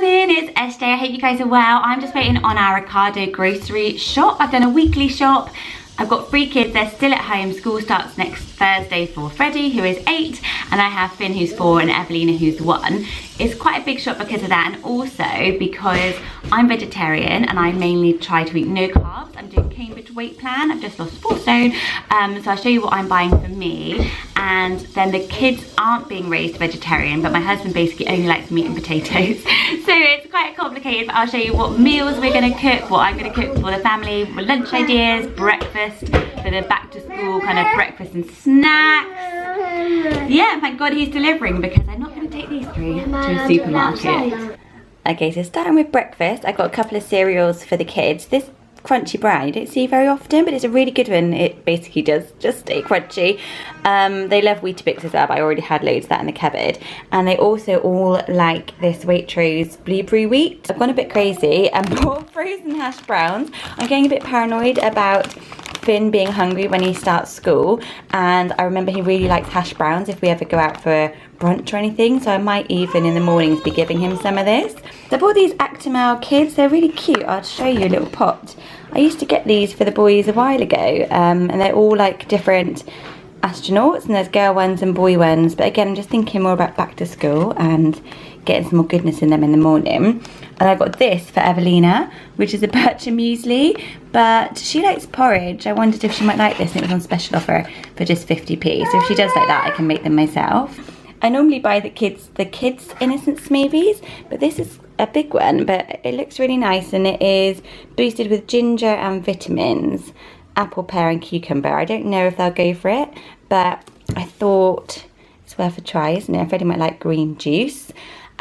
morning, it's SJ. I hope you guys are well. I'm just waiting on our Ocado grocery shop. I've done a weekly shop. I've got 3 kids, they're still at home. School starts next Thursday for Freddie, who is 8, and I have Finn, who's 4, and Evelina, who's 1. It's quite a big shop because of that, and also because I'm vegetarian and I mainly try to eat no carbs. I'm doing Cambridge weight plan. I've just lost 4 stone, so I'll show you what I'm buying for me. And then the kids aren't being raised vegetarian, but my husband basically only likes meat and potatoes. So it's quite complicated, but I'll show you what meals we're gonna cook, what I'm gonna cook for the family, lunch ideas, breakfast, for the back to school kind of breakfast and snacks. Yeah, thank God he's delivering because I'm not gonna take these 3 to a supermarket. Okay, so starting with breakfast, I got a couple of cereals for the kids. This crunchy brown you don't see very often, but it's a really good one. It basically does just stay crunchy. They love Weetabix as well, but I already had loads of that in the cupboard. And they also all like this Waitrose blueberry wheat. I've gone a bit crazy and bought frozen hash browns. I'm getting a bit paranoid about Finn being hungry when he starts school, and I remember he really likes hash browns if we ever go out for brunch or anything, so I might even in the mornings be giving him some of this. So I bought these Actimel kids. They're really cute. I'll show you a little pot. I used to get these for the boys a while ago, and they're all like different astronauts, and there's girl ones and boy ones, but again I'm just thinking more about back to school and getting some more goodness in them in the morning. And I got this for Evelina, which is a Bircher muesli, but she likes porridge. I wondered if she might like this, and it was on special offer for just 50p, so if she does like that I can make them myself. I normally buy the kids innocent smoothies, but this is a big one, but it looks really nice, and it is boosted with ginger and vitamins, apple, pear and cucumber. I don't know if they'll go for it, but I thought it's worth a try, isn't it? Freddie might like green juice.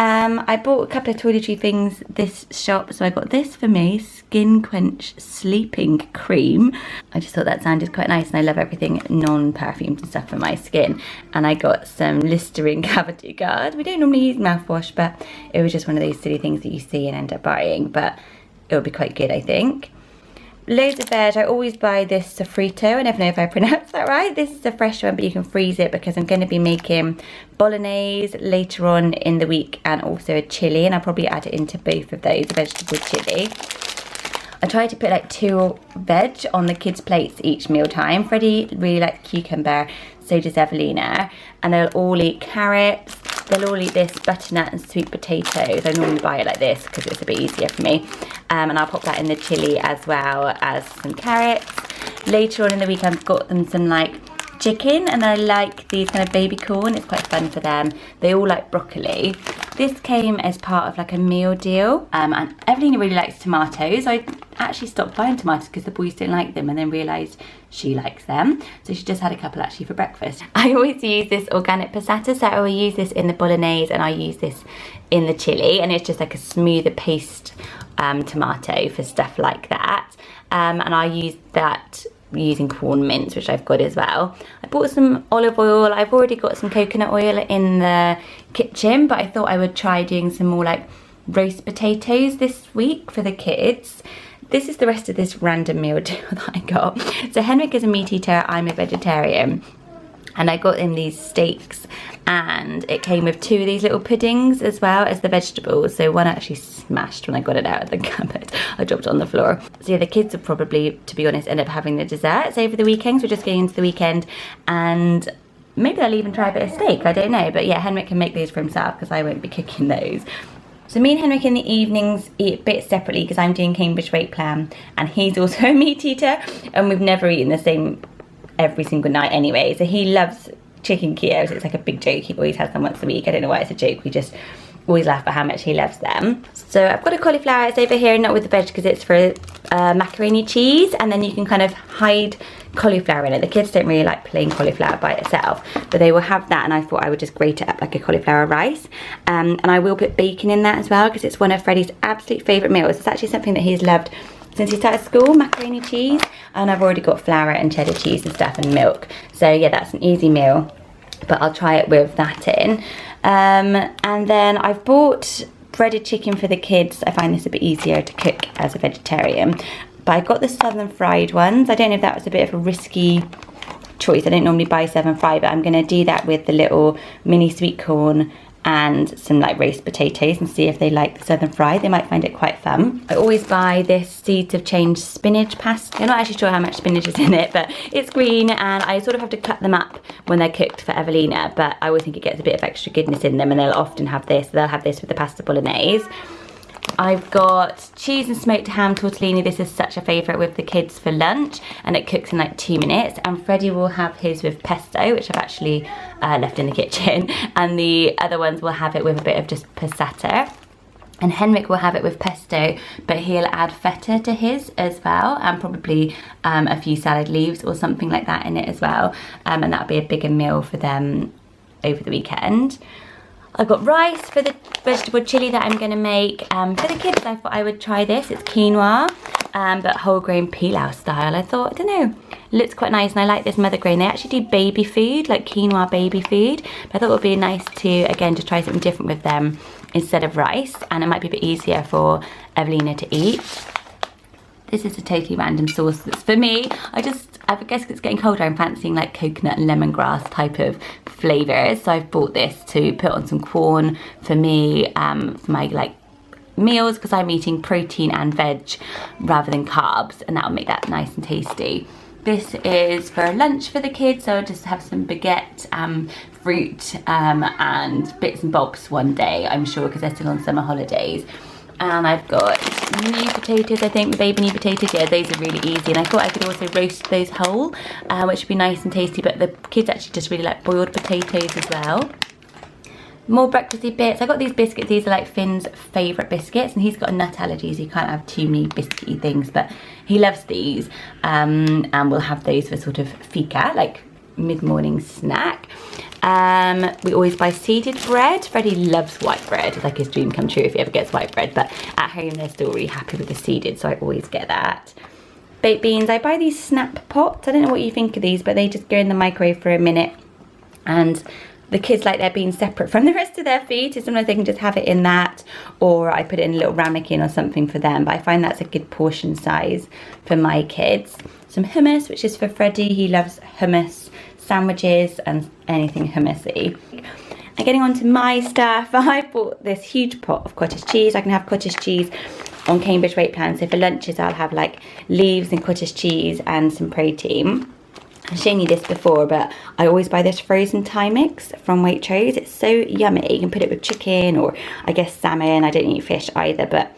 I bought a couple of toiletry things this shop, so I got this for me, Skin Quench Sleeping Cream. I just thought that sounded quite nice, and I love everything non-perfumed and stuff for my skin. And I got some Listerine Cavity Guard. We don't normally use mouthwash, but it was just one of those silly things that you see and end up buying, but it'll be quite good, I think. Loads of veg. I always buy this sofrito. I never know if I pronounced that right. This is a fresh one, but you can freeze it because I'm going to be making bolognese later on in the week, and also a chilli, and I'll probably add it into both of those, a vegetable chilli. I try to put like 2 veg on the kids' plates each meal time. Freddie really likes cucumber, so does Evelina, and they'll all eat carrots. They'll all eat this butternut and sweet potatoes. I normally buy it like this because it's a bit easier for me. And I'll pop that in the chilli as well as some carrots. Later on in the week I've got them some like chicken, and I like these kind of baby corn. It's quite fun for them. They all like broccoli. This came as part of like a meal deal, and Evelina really likes tomatoes. I actually stopped buying tomatoes because the boys don't like them, and then realised she likes them, so she just had a couple actually for breakfast. I always use this organic passata, so I will use this in the bolognese and I use this in the chilli, and it's just like a smoother paste tomato for stuff like that, and I use that using corn mince, which I've got as well. I bought some olive oil. I've already got some coconut oil in the kitchen, but I thought I would try doing some more like roast potatoes this week for the kids. This is the rest of this random meal deal that I got. So Henrik is a meat eater, I'm a vegetarian. And I got him these steaks, and it came with 2 of these little puddings as well as the vegetables. So one actually smashed when I got it out of the cupboard. I dropped it on the floor. So yeah, the kids will probably, to be honest, end up having the desserts over the weekends. We're just getting into the weekend, and maybe they'll even try a bit of steak, I don't know. But yeah, Henrik can make those for himself because I won't be cooking those. So me and Henrik in the evenings eat bits separately because I'm doing Cambridge weight plan, and he's also a meat eater, and we've never eaten the same every single night anyway. So he loves chicken Kievs. It's like a big joke. He always has them once a week. I don't know why it's a joke. We just always laugh at how much he loves them. So I've got a cauliflower. It's over here, not with the veg because it's for macaroni cheese, and then you can kind of hide cauliflower in it. The kids don't really like plain cauliflower by itself, but they will have that, and I thought I would just grate it up like a cauliflower rice. And I will put bacon in that as well because it's one of Freddie's absolute favourite meals. It's actually something that he's loved since he started school, macaroni cheese, and I've already got flour and cheddar cheese and stuff and milk. So yeah, that's an easy meal, but I'll try it with that in. And then I've bought breaded chicken for the kids. I find this a bit easier to cook as a vegetarian, but I got the southern fried ones. I don't know if that was a bit of a risky choice. I don't normally buy southern fried, but I'm going to do that with the little mini sweet corn and some like roast potatoes and see if they like the southern fried. They might find it quite fun. I always buy this Seeds of Change spinach pasta. I'm not actually sure how much spinach is in it, but it's green, and I sort of have to cut them up when they're cooked for Evelina, but I always think it gets a bit of extra goodness in them, and they'll often have this. They'll have this with the pasta bolognese. I've got cheese and smoked ham tortellini. This is such a favourite with the kids for lunch, and it cooks in like 2 minutes. And Freddie will have his with pesto, which I've actually left in the kitchen, and the other ones will have it with a bit of just passata. And Henrik will have it with pesto, but he'll add feta to his as well, and probably a few salad leaves or something like that in it as well. And that'll be a bigger meal for them over the weekend. I've got rice for the vegetable chili that I'm going to make. For the kids, I thought I would try this. It's quinoa, but whole grain pilau style. I thought, I don't know, it looks quite nice, and I like this mother grain. They actually do baby food, like quinoa baby food. But I thought it would be nice to, again, to try something different with them instead of rice, and it might be a bit easier for Evelina to eat. This is a totally random sauce that's for me. I guess it's getting colder. I'm fancying like coconut and lemongrass type of flavours. So I've bought this to put on some corn for me, for my like meals, because I'm eating protein and veg rather than carbs, and that'll make that nice and tasty. This is for lunch for the kids, so I'll just have some baguette, fruit, and bits and bobs one day, I'm sure, because they're still on summer holidays. And I've got new potatoes, I think, the baby new potatoes. Yeah, those are really easy. And I thought I could also roast those whole, which would be nice and tasty. But the kids actually just really like boiled potatoes as well. More breakfasty bits. I got these biscuits. These are like Finn's favourite biscuits. And he's got a nut allergy, so he can't have too many biscuity things. But he loves these. And we'll have those for sort of fika, like mid-morning snack. We always buy seeded bread. Freddie loves white bread. It's like his dream come true if he ever gets white bread, but at home they're still really happy with the seeded, so I always get that. Baked beans, I buy these snap pots. I don't know what you think of these, but they just go in the microwave for a minute, and the kids like their beans separate from the rest of their food, so sometimes they can just have it in that, or I put it in a little ramekin or something for them, but I find that's a good portion size for my kids. Some hummus, which is for Freddie. He loves hummus sandwiches and anything hummusy. And getting on to my stuff, I bought this huge pot of cottage cheese. I can have cottage cheese on Cambridge weight plan, so for lunches I'll have like leaves and cottage cheese and some protein. I've shown you this before, but I always buy this frozen Thai mix from Waitrose. It's so yummy. You can put it with chicken or I guess salmon. I don't eat fish either, but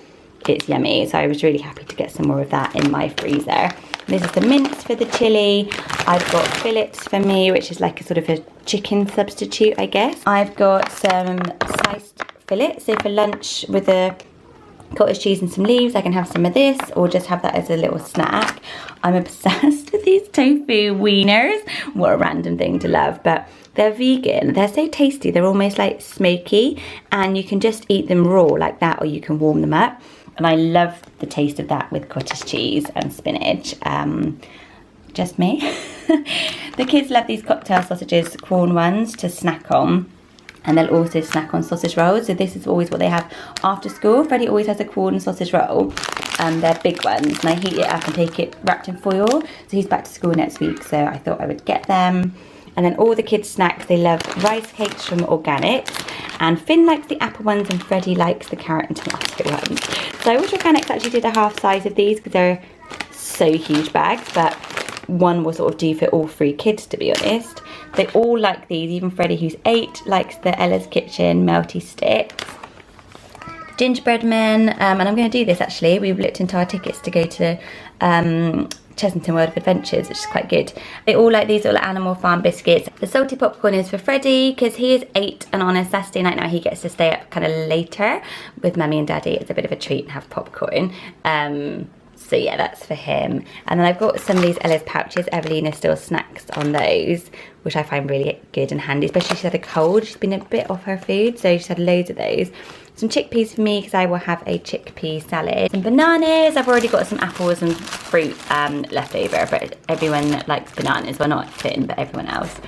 it's yummy. So I was really happy to get some more of that in my freezer. This is the mince for the chili. I've got fillets for me, which is like a sort of a chicken substitute, I guess. I've got some sliced fillets. So for lunch with the cottage cheese and some leaves, I can have some of this or just have that as a little snack. I'm obsessed with these tofu wieners. What a random thing to love, but they're vegan. They're so tasty. They're almost like smoky, and you can just eat them raw like that, or you can warm them up. And I love the taste of that with cottage cheese and spinach. Just me. The kids love these cocktail sausages, corn ones, to snack on. And they'll also snack on sausage rolls. So this is always what they have after school. Freddie always has a corn sausage roll. They're big ones. And I heat it up and take it wrapped in foil. So he's back to school next week, so I thought I would get them. And then all the kids' snacks, they love rice cakes from Organics. And Finn likes the apple ones and Freddie likes the carrot and tomato ones. So I wish Organics actually did a half size of these, because they're so huge bags, but one will sort of do for all 3 kids, to be honest. They all like these. Even Freddie, who's 8, likes the Ella's Kitchen melty sticks. Gingerbread men, and I'm going to do this actually. We've looked into our tickets to go to Chessington World of Adventures, which is quite good. They all like these little Animal Farm biscuits. The salty popcorn is for Freddie, because he is 8, and on a Saturday night now he gets to stay up kind of later with Mummy and Daddy. It's a bit of a treat and have popcorn. So yeah, that's for him. And then I've got some of these Ella's pouches. Evelina still snacks on those, which I find really good and handy, especially she's had a cold. She's been a bit off her food, so she's had loads of those. Some chickpeas for me, because I will have a chickpea salad. Some bananas. I've already got some apples and fruit left over, but everyone likes bananas. Well, not Finn, but everyone else.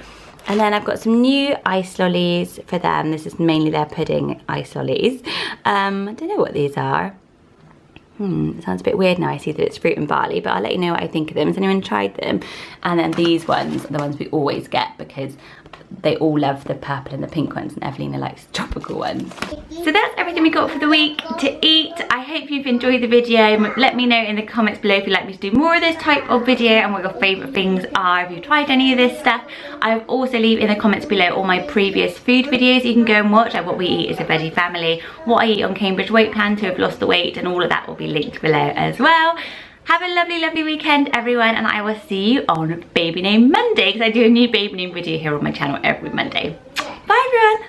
And then I've got some new ice lollies for them. This is mainly their pudding ice lollies. I don't know what these are. It sounds a bit weird now I see that it's fruit and barley, but I'll let you know what I think of them. Has anyone tried them? And then these ones are the ones we always get because they all love the purple and the pink ones, and Evelina likes the tropical ones. So that's everything we got for the week to eat. I hope you've enjoyed the video. Let me know in the comments below if you'd like me to do more of this type of video and what your favourite things are, if you've tried any of this stuff. I've also leave in the comments below all my previous food videos you can go and watch, like what we eat as a veggie family, what I eat on Cambridge Weight Plan to have lost the weight, and all of that will be linked below as well. Have a lovely, lovely weekend, everyone, and I will see you on Baby Name Monday, because I do a new baby name video here on my channel every Monday. Bye, everyone.